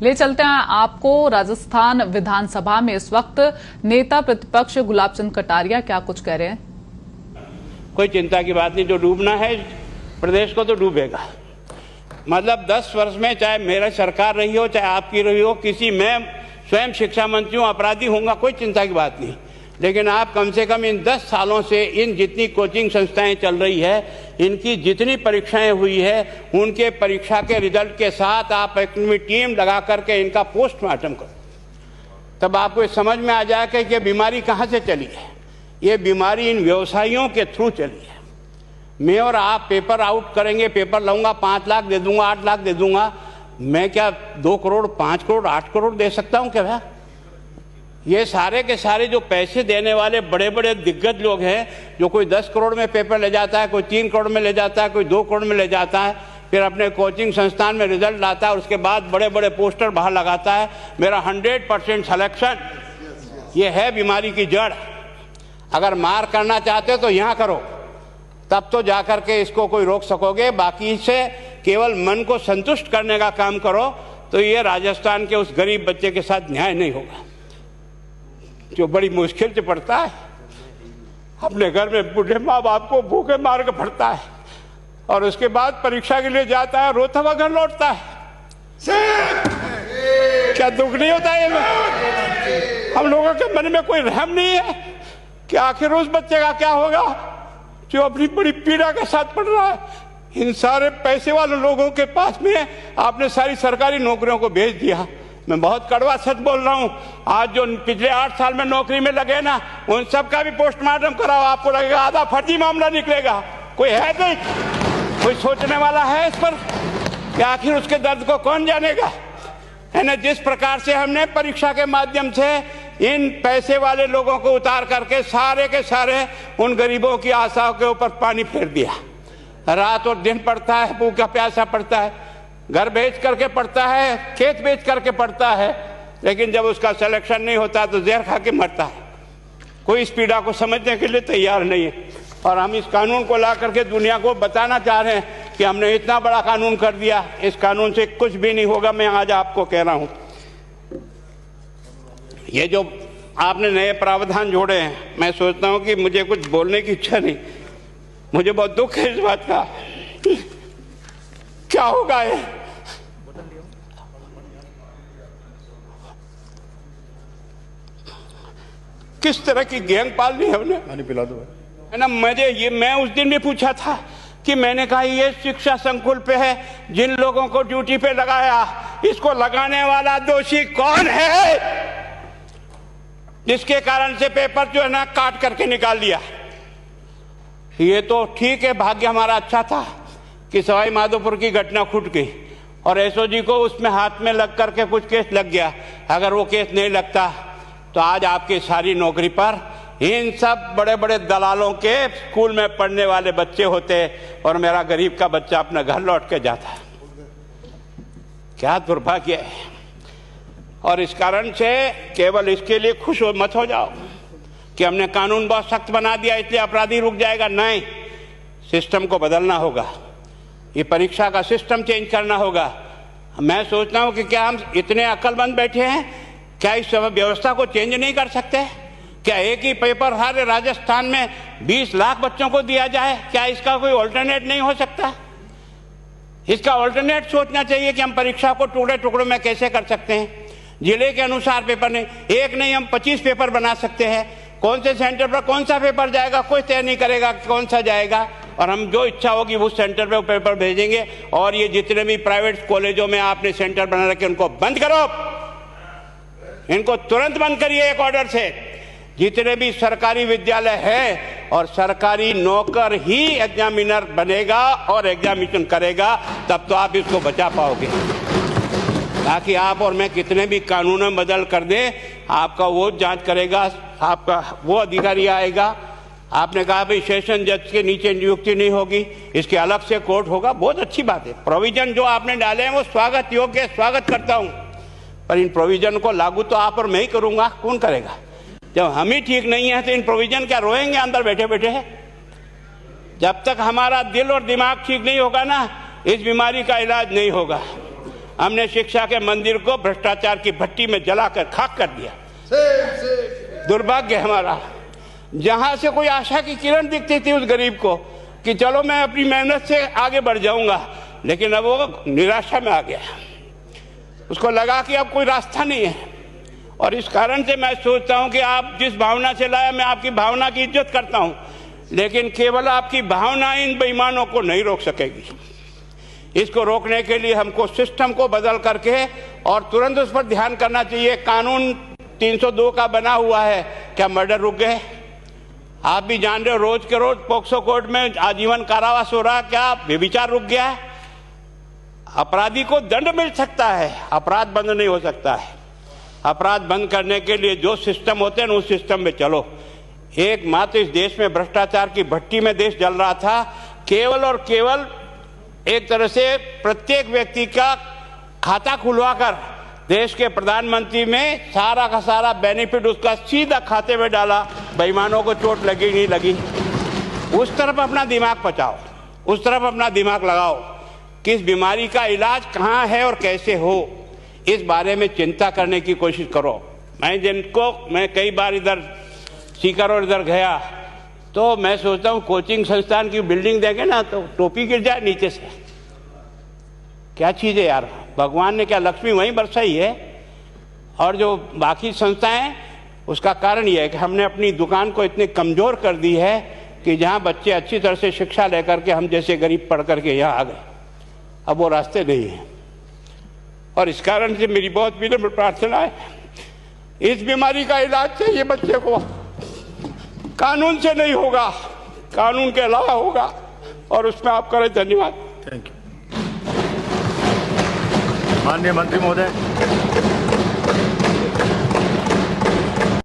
ले चलते हैं आपको राजस्थान विधानसभा में इस वक्त नेता प्रतिपक्ष गुलाब चंद कटारिया क्या कुछ कह रहे हैं। कोई चिंता की बात नहीं, जो डूबना है प्रदेश को तो डूबेगा। मतलब 10 वर्ष में चाहे मेरी सरकार रही हो चाहे आपकी रही हो, किसी मैं स्वयं शिक्षा मंत्री हूँ, अपराधी होऊंगा, कोई चिंता की बात नहीं। लेकिन आप कम से कम इन 10 सालों से इन जितनी कोचिंग संस्थाएं चल रही है, इनकी जितनी परीक्षाएं हुई है, उनके परीक्षा के रिजल्ट के साथ आप अपनी टीम लगा करके इनका पोस्टमार्टम करो, तब आपको समझ में आ जाएगा कि बीमारी कहाँ से चली है। ये बीमारी इन व्यवसायियों के थ्रू चली है। मैं और आप पेपर आउट करेंगे, पेपर लाऊंगा 5 लाख दे दूंगा, 8 लाख दे दूंगा, मैं क्या 2 करोड़ 5 करोड़ 8 करोड़ दे सकता हूं क्या? ये सारे के सारे जो पैसे देने वाले बड़े बड़े दिग्गज लोग हैं, जो कोई 10 करोड़ में पेपर ले जाता है, कोई 3 करोड़ में ले जाता है, कोई 2 करोड़ में ले जाता है, फिर अपने कोचिंग संस्थान में रिजल्ट लाता है, उसके बाद बड़े बड़े पोस्टर बाहर लगाता है, मेरा 100% सिलेक्शन। ये है बीमारी की जड़। अगर मार करना चाहते हो तो यहाँ करो, तब तो जाकर के इसको कोई रोक सकोगे। बाकी से केवल मन को संतुष्ट करने का काम करो तो ये राजस्थान के उस गरीब बच्चे के साथ न्याय नहीं होगा, जो बड़ी मुश्किल से पढ़ता है, अपने घर में बूढ़े माँ बाप को भूखे मार के पढ़ता है और उसके बाद परीक्षा के लिए जाता है, रोता हुआ घर लौटता है। क्या दुख नहीं होता है? हम लोगों के मन में कोई रहम नहीं है कि आखिर उस बच्चे का क्या होगा जो अपनी बड़ी पीड़ा के साथ पढ़ रहा है। इन सारे पैसे वाले लोगों के पास में आपने सारी सरकारी नौकरियों को भेज दिया। मैं बहुत कड़वा सच बोल रहा हूं। आज जो पिछले 8 साल में नौकरी में लगे ना, उन सब का भी पोस्टमार्टम कराओ, आपको लगेगा आधा फर्जी मामला निकलेगा। कोई है नहीं, कोई सोचने वाला है इस पर कि आखिर उसके दर्द को कौन जानेगा? है ना, जिस प्रकार से हमने परीक्षा के माध्यम से इन पैसे वाले लोगों को उतार करके सारे के सारे उन गरीबों की आशाओं के ऊपर पानी फेर दिया। रात और दिन पड़ता है, भूखा प्यासा पड़ता है, घर बेच करके पढ़ता है, खेत बेच करके पढ़ता है, लेकिन जब उसका सिलेक्शन नहीं होता तो जहर खा के मरता है। कोई इस पीड़ा को समझने के लिए तैयार नहीं है। और हम इस कानून को ला करके दुनिया को बताना चाह रहे हैं कि हमने इतना बड़ा कानून कर दिया, इस कानून से कुछ भी नहीं होगा। मैं आज आपको कह रहा हूं, ये जो आपने नए प्रावधान जोड़े हैं, मैं सोचता हूं कि मुझे कुछ बोलने की इच्छा नहीं, मुझे बहुत दुख है इस बात का। क्या होगा ये? किस तरह की गैंग पालनी है हमने? पानी पिला दो, है ना। मैं उस दिन भी पूछा था कि मैंने कहा ये शिक्षा संकुल पे है, जिन लोगों को ड्यूटी पे लगाया, इसको लगाने वाला दोषी कौन है, जिसके कारण से पेपर जो है ना काट करके निकाल दिया। ये तो ठीक है, भाग्य हमारा अच्छा था कि सवाई माधोपुर की घटना छूट गई और एसओजी को उसमें हाथ में लग करके कुछ केस लग गया। अगर वो केस नहीं लगता तो आज आपकी सारी नौकरी पर इन सब बड़े बड़े दलालों के स्कूल में पढ़ने वाले बच्चे होते और मेरा गरीब का बच्चा अपना घर लौट के जाता। क्या दुर्भाग्य है। और इस कारण से केवल इसके लिए खुश मत हो जाओ कि हमने कानून बहुत सख्त बना दिया इसलिए अपराधी रुक जाएगा। नहीं, सिस्टम को बदलना होगा, ये परीक्षा का सिस्टम चेंज करना होगा। मैं सोचता हूं कि क्या हम इतने अक्लमंद बैठे हैं, क्या इस व्यवस्था को चेंज नहीं कर सकते? क्या एक ही पेपर हर राजस्थान में 20 लाख बच्चों को दिया जाए? क्या इसका कोई ऑल्टरनेट नहीं हो सकता? इसका ऑल्टरनेट सोचना चाहिए कि हम परीक्षा को टुकड़े टुकड़ों में कैसे कर सकते हैं। जिले के अनुसार पेपर नहीं, एक नहीं हम 25 पेपर बना सकते हैं। कौन से सेंटर पर कौन सा पेपर जाएगा कोई तय नहीं करेगा कौन सा जाएगा, और हम जो इच्छा होगी उस सेंटर पे वो पेपर भेजेंगे। और ये जितने भी प्राइवेट कॉलेजों में आपने सेंटर बना रखे उनको बंद करो, इनको तुरंत बंद करिए एक ऑर्डर से। जितने भी सरकारी विद्यालय है और सरकारी नौकर ही एग्जामिनर बनेगा और एग्जामिनेशन करेगा, तब तो आप इसको बचा पाओगे। ताकि आप और मैं कितने भी कानून बदल कर दें, आपका वो जांच करेगा, आपका वो अधिकारी आएगा। आपने कहा भाई सेशन जज के नीचे नियुक्ति नहीं होगी, इसके अलग से कोर्ट होगा, बहुत अच्छी बात है। प्रोविजन जो आपने डाले हैं वो स्वागत योग्य, स्वागत करता हूं, पर इन प्रोविजन को लागू तो आप और मैं ही करूंगा, कौन करेगा? जब हम ही ठीक नहीं है तो इन प्रोविजन क्या रोएंगे अंदर बैठे बैठे? जब तक हमारा दिल और दिमाग ठीक नहीं होगा ना, इस बीमारी का इलाज नहीं होगा। हमने शिक्षा के मंदिर को भ्रष्टाचार की भट्टी में जलाकर खाक कर दिया। दुर्भाग्य हमारा, जहां से कोई आशा की किरण दिखती थी उस गरीब को कि चलो मैं अपनी मेहनत से आगे बढ़ जाऊंगा, लेकिन अब वो निराशा में आ गया। उसको लगा कि अब कोई रास्ता नहीं है। और इस कारण से मैं सोचता हूं कि आप जिस भावना से लाया, मैं आपकी भावना की इज्जत करता हूं, लेकिन केवल आपकी भावना इन बेईमानों को नहीं रोक सकेगी। इसको रोकने के लिए हमको सिस्टम को बदल करके और तुरंत उस पर ध्यान करना चाहिए। कानून 302 का बना हुआ है, क्या मर्डर रुक गए? आप भी जान रहे हो, रोज के रोज पोक्सो कोर्ट में आजीवन कारावास हो रहा, क्या व्यभिचार रुक गया है? अपराधी को दंड मिल सकता है, अपराध बंद नहीं हो सकता है। अपराध बंद करने के लिए जो सिस्टम होते हैं उस सिस्टम में चलो। एकमात्र इस देश में भ्रष्टाचार की भट्टी में देश जल रहा था, केवल और केवल एक तरह से प्रत्येक व्यक्ति का खाता खुलवाकर देश के प्रधानमंत्री में सारा का सारा बेनिफिट उसका सीधा खाते में डाला। बेईमानों को चोट लगी नहीं लगी, उस तरफ अपना दिमाग बचाओ, उस तरफ अपना दिमाग लगाओ। किस बीमारी का इलाज कहाँ है और कैसे हो, इस बारे में चिंता करने की कोशिश करो। मैं कई बार इधर सीकर और इधर गया तो मैं सोचता हूँ कोचिंग संस्थान की बिल्डिंग देंगे ना तो टोपी गिर जाए नीचे से। क्या चीज़ है यार, भगवान ने क्या लक्ष्मी वहीं बरसाई है। और जो बाकी संस्थाएं, उसका कारण यह है कि हमने अपनी दुकान को इतनी कमज़ोर कर दी है कि जहाँ बच्चे अच्छी तरह से शिक्षा लेकर के हम जैसे गरीब पढ़ करके यहाँ आ गए, अब वो रास्ते नहीं हैं। और इस कारण से मेरी बहुत विनम्र प्रार्थना है, इस बीमारी का इलाज चाहिए बच्चे को, कानून से नहीं होगा, कानून के अलावा होगा, और उसमें आप करें। धन्यवाद। Thank you. माननीय मंत्री महोदय।